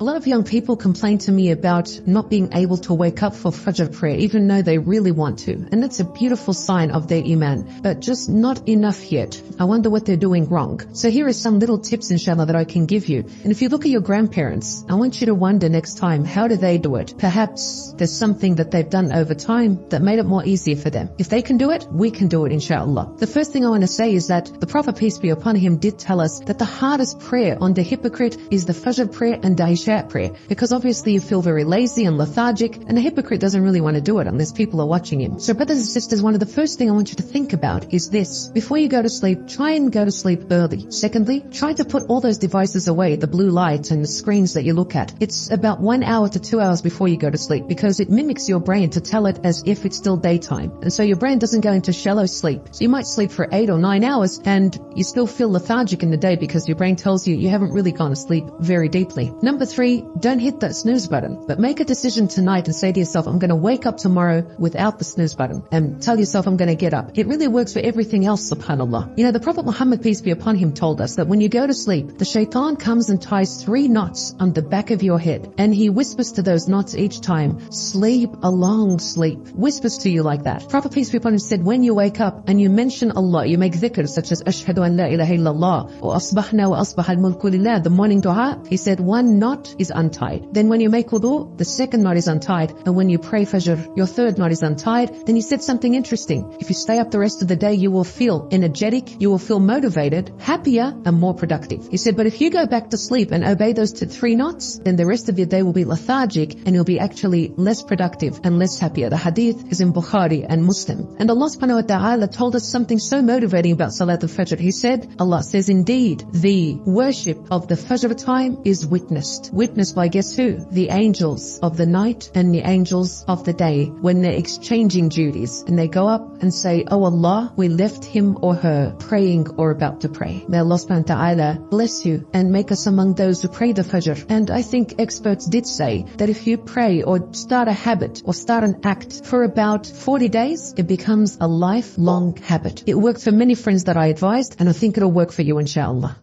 A lot of young people complain to me about not being able to wake up for Fajr prayer, even though they really want to. And it's a beautiful sign of their Iman, but just not enough yet. I wonder what they're doing wrong. So here are some little tips, inshallah, that I can give you. And if you look at your grandparents, I want you to wonder next time, how do they do it? Perhaps there's something that they've done over time that made it more easier for them. If they can do it, we can do it, inshallah. The first thing I want to say is that the Prophet, peace be upon him, did tell us that the hardest prayer on the hypocrite is the Fajr prayer and the Isha prayer, because obviously you feel very lazy and lethargic, and the hypocrite doesn't really want to do it unless people are watching him. So brothers and sisters, one of the first thing I want you to think about is this. Before you go to sleep, try and go to sleep early. Secondly, try to put all those devices away, the blue light and the screens that you look at. It's about 1 hour to 2 hours before you go to sleep, because it mimics your brain to tell it as if it's still daytime. And so your brain doesn't go into shallow sleep. So you might sleep for 8 or 9 hours and you still feel lethargic in the day because your brain tells you haven't really gone to sleep very deeply. Number 3, don't hit that snooze button, but make a decision tonight and say to yourself, I'm going to wake up tomorrow without the snooze button, and tell yourself I'm going to get up. It really works for everything else, subhanAllah. You know, the Prophet Muhammad, peace be upon him, told us that when you go to sleep, the shaitan comes and ties 3 knots on the back of your head, and he whispers to those knots each time, sleep a long sleep. Whispers to you like that. Prophet, peace be upon him, said when you wake up and you mention Allah, you make dhikr such as ashhadu an la ilaha illallah or asbahna wa asbah al-mulku lillah, the morning dua, he said 1 knot is untied. Then when you make wudu, the 2nd knot is untied, and when you pray Fajr, your 3rd knot is untied. Then he said something interesting. If you stay up the rest of the day, you will feel energetic, you will feel motivated, happier, and more productive. He said, but if you go back to sleep and obey those 3 knots, then the rest of your day will be lethargic and you'll be actually less productive and less happier. The hadith is in Bukhari and Muslim. And Allah subhanahu wa ta'ala told us something so motivating about Salat al-Fajr. He said, Allah says, indeed, the worship of the Fajr time is witnessed by guess who? The angels of the night and the angels of the day, when they're exchanging duties and they go up and say, oh Allah, we left him or her praying or about to pray. May Allah subhanahu wa ta'ala bless you and make us among those who pray the Fajr. And I think experts did say that if you pray or start a habit or start an act for about 40 days, it becomes a lifelong habit. It worked for many friends that I advised, and I think it'll work for you, inshallah.